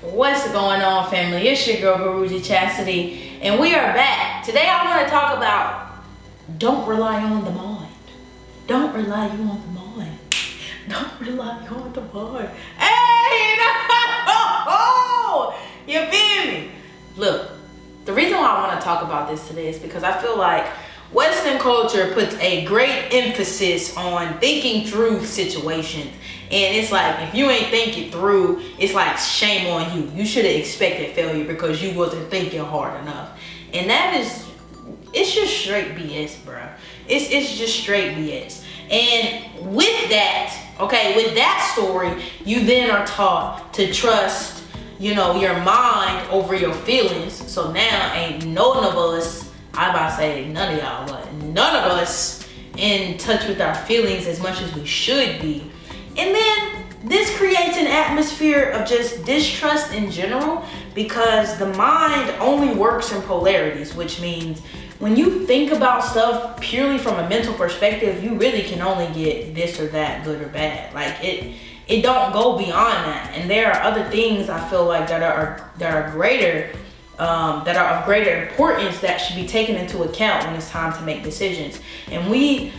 What's going on, family? It's your girl Guruji Chastity, and we are back. Today I want to talk about don't rely on the mind. Don't rely on the mind. Don't rely on the mind. Hey, no! You feel me? Look, the reason why I want to talk about this today is because I feel like Western culture puts a great emphasis on thinking through situations. And it's like, if you ain't thinking through, it's like shame on you. You should have expected failure because you wasn't thinking hard enough. And it's just straight BS, bro. It's just straight BS. And with that story, you then are taught to trust, your mind over your feelings. So now ain't none of us, I about to say none of y'all, but none of us in touch with our feelings as much as we should be. And then this creates an atmosphere of just distrust in general because the mind only works in polarities, which means when you think about stuff purely from a mental perspective, you really can only get this or that, good or bad. Like it don't go beyond that. And there are other things I feel like that are greater, that are of greater importance that should be taken into account when it's time to make decisions. And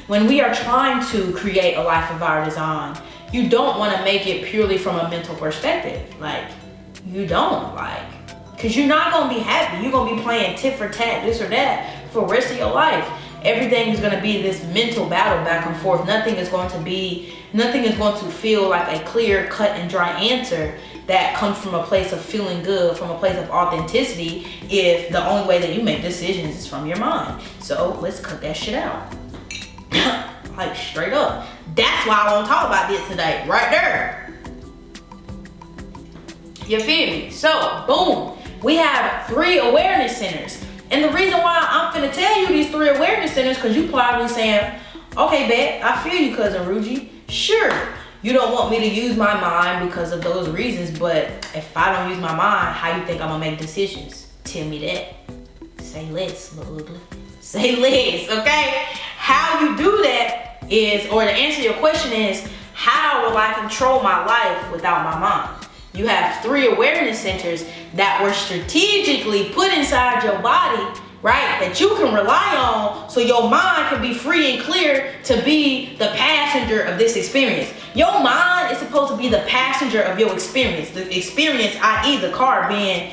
when we are trying to create a life of our design, you don't want to make it purely from a mental perspective. Like, you don't, because you're not going to be happy. You're going to be playing tit for tat, this or that, for the rest of your life. Everything is going to be this mental battle back and forth. Nothing is going to feel like a clear cut and dry answer that comes from a place of feeling good, from a place of authenticity, if the only way that you make decisions is from your mind. So let's cut that shit out. Like, straight up. That's why I want to talk about this today, right there. You feel me? So, boom, we have 3 awareness centers. And the reason why I'm finna tell you these 3 awareness centers, because you probably saying, okay, bet, I feel you, cousin Ruji. Sure, you don't want me to use my mind because of those reasons, but if I don't use my mind, how you think I'm gonna make decisions? Tell me that. Say less, little ugly. Say less, okay? How you do that is, or to answer your question is, how will I control my life without my mind? You have 3 awareness centers that were strategically put inside your body, right? That you can rely on so your mind can be free and clear to be the passenger of this experience. Your mind is supposed to be the passenger of your experience. The experience, i.e. the car being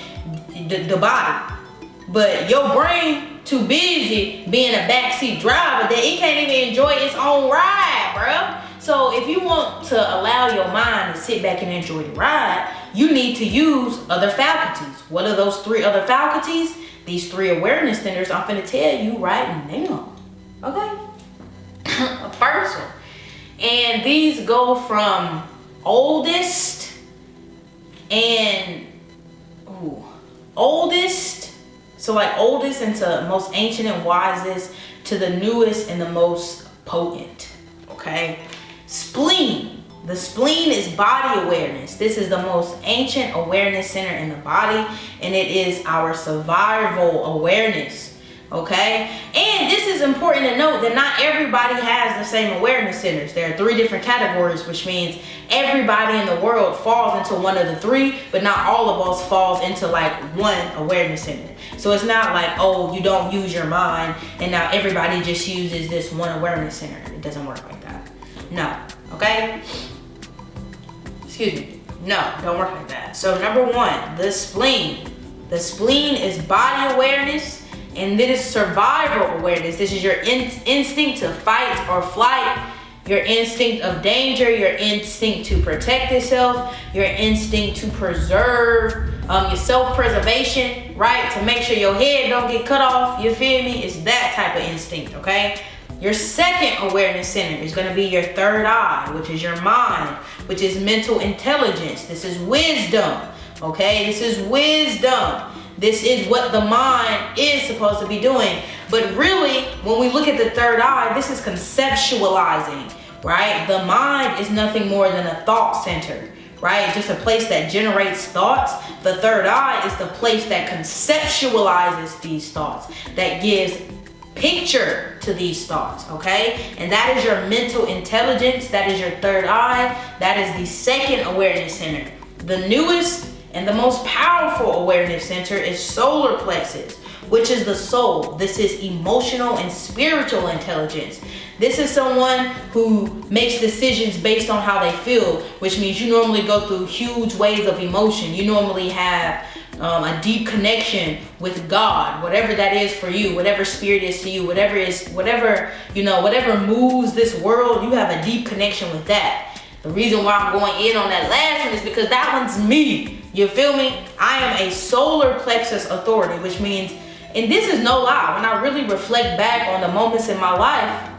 the body. But your brain too busy being a backseat driver that it can't even enjoy its own ride, bro. So if you want to allow your mind to sit back and enjoy the ride, you need to use other faculties. What are those 3 other faculties? These 3 awareness centers I'm finna tell you right now. Okay? First one. And these go from oldest, so like oldest into most ancient and wisest, to the newest and the most potent. Okay? Spleen. The spleen is body awareness. This is the most ancient awareness center in the body, and it is our survival awareness. Okay? And this is important to note that not everybody has the same awareness centers. There are 3 different categories, which means everybody in the world falls into one of the 3, but not all of us falls into like one awareness center. So it's not like, oh, you don't use your mind and now everybody just uses this one awareness center. It doesn't work like that. No. Okay? Excuse me. No, don't work like that. So number 1, the spleen. The spleen is body awareness, and this is survival awareness. This is your instinct to fight or flight, your instinct of danger, your instinct to protect yourself, your instinct to preserve, your self-preservation, right? To make sure your head don't get cut off, you feel me? It's that type of instinct, okay? Your second awareness center is going to be your third eye, which is your mind, which is mental intelligence. This is wisdom, okay? This is wisdom. This is what the mind is supposed to be doing. But really, when we look at the third eye, this is conceptualizing, right? The mind is nothing more than a thought center, right? Just a place that generates thoughts. The third eye is the place that conceptualizes these thoughts, that gives picture to these thoughts, okay? And that is your mental intelligence. That is your third eye. That is the second awareness center. The newest And the most powerful awareness center is solar plexus, which is the soul. This is emotional and spiritual intelligence. This is someone who makes decisions based on how they feel, which means you normally go through huge waves of emotion. You normally have a deep connection with God, whatever that is for you, whatever spirit is to you, whatever moves this world, you have a deep connection with that. The reason why I'm going in on that last one is because that one's me. You feel me? I am a solar plexus authority, which means, and this is no lie, when I really reflect back on the moments in my life,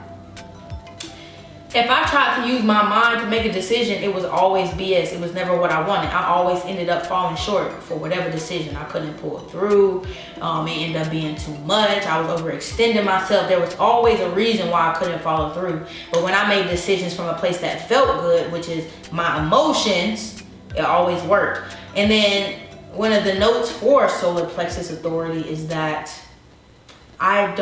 if I tried to use my mind to make a decision, it was always BS. It was never what I wanted. I always ended up falling short for whatever decision. I couldn't pull it through. It ended up being too much. I was overextending myself. There was always a reason why I couldn't follow through. But when I made decisions from a place that felt good, which is my emotions, it always worked. And then one of the notes for solar plexus authority is that I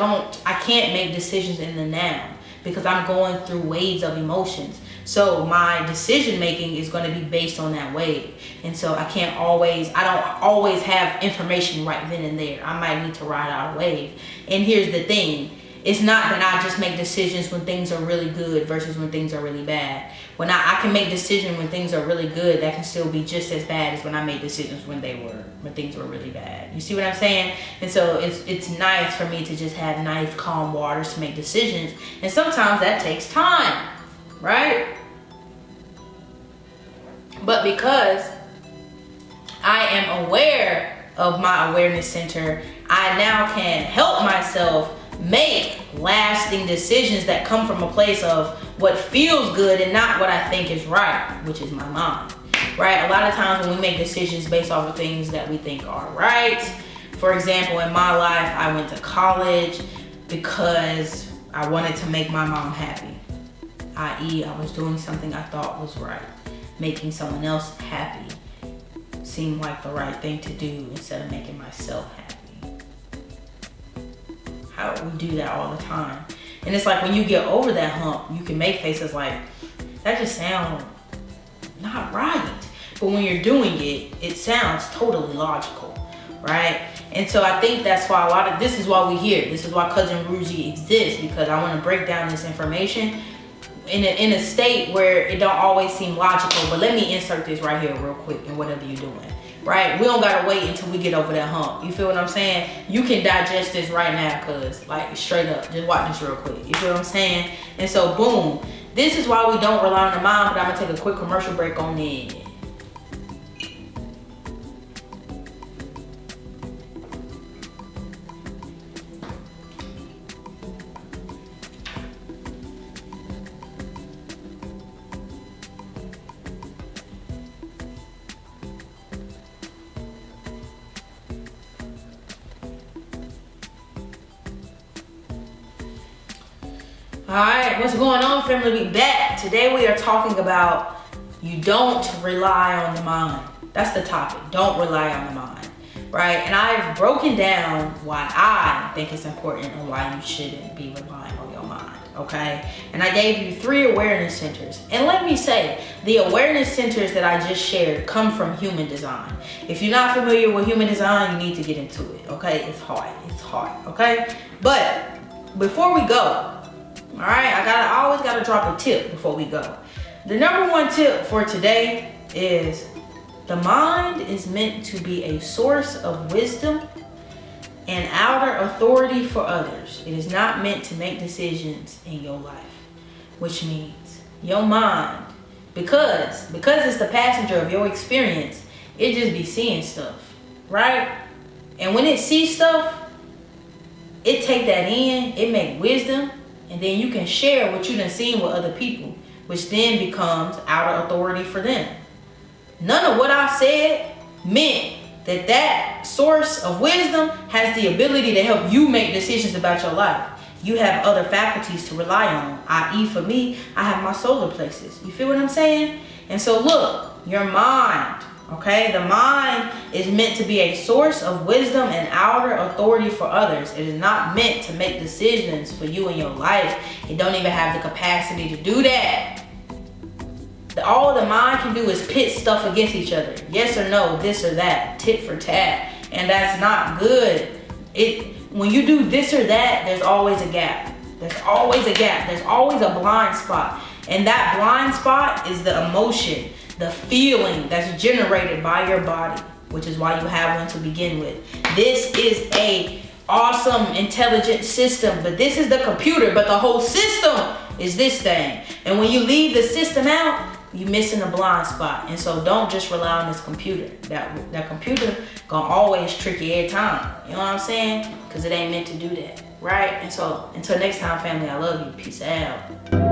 can't make decisions in the now, because I'm going through waves of emotions. So my decision making is going to be based on that wave. And so I don't always have information right then and there. I might need to ride out a wave. And here's the thing. It's not that I just make decisions when things are really good versus when things are really bad. When I can make decisions when things are really good, that can still be just as bad as when I made decisions when things were really bad. You see what I'm saying? And so it's nice for me to just have nice, calm waters to make decisions. And sometimes that takes time, right? But because I am aware of my awareness center, I now can help myself make lasting decisions that come from a place of what feels good and not what I think is right, which is my mind, right? A lot of times when we make decisions based off of things that we think are right. For example, in my life, I went to college because I wanted to make my mom happy, i.e. I was doing something I thought was right. Making someone else happy seemed like the right thing to do instead of making myself happy. How we do that all the time. And it's like when you get over that hump, you can make faces like, that just sounds not right. But when you're doing it, it sounds totally logical, right? And so I think that's why this is why we're here. This is why Cousin Ruji exists, because I want to break down this information in a state where it don't always seem logical. But let me insert this right here real quick in whatever you're doing. Right? We don't gotta wait until we get over that hump. You feel what I'm saying? You can digest this right now, cause like straight up, just watch this real quick. You feel what I'm saying? And so boom, this is why we don't rely on the mind, but I'm gonna take a quick commercial break on it. Alright, what's going on, family? We back. Today we are talking about you don't rely on the mind. That's the topic. Don't rely on the mind. Right? And I've broken down why I think it's important and why you shouldn't be relying on your mind. Okay? And I gave you 3 awareness centers. And let me say, the awareness centers that I just shared come from human design. If you're not familiar with human design, you need to get into it. Okay? It's hard. Okay? But before we go, all right, I always gotta drop a tip before we go. The number 1 tip for today is the mind is meant to be a source of wisdom and outer authority for others. It is not meant to make decisions in your life, which means your mind, because it's the passenger of your experience, it just be seeing stuff, right? And when it sees stuff, it take that in, it make wisdom. And then you can share what you done seen with other people, which then becomes outer authority for them. None of what I said meant that source of wisdom has the ability to help you make decisions about your life. You have other faculties to rely on, i.e. for me, I have my solar plexus. You feel what I'm saying? And so look, your mind, okay? The mind is meant to be a source of wisdom and outer authority for others. It is not meant to make decisions for you in your life. It don't even have the capacity to do that. All the mind can do is pit stuff against each other. Yes or no, this or that, tit for tat. And that's not good. When you do this or that, there's always a gap. There's always a gap. There's always a blind spot. And that blind spot is the emotion, the feeling that's generated by your body, which is why you have one to begin with. This is a awesome, intelligent system, but this is the computer, but the whole system is this thing. And when you leave the system out, you're missing a blind spot. And so don't just rely on this computer. That computer gonna always trick you every time. You know what I'm saying? Because it ain't meant to do that, right? And so until next time, family, I love you. Peace out.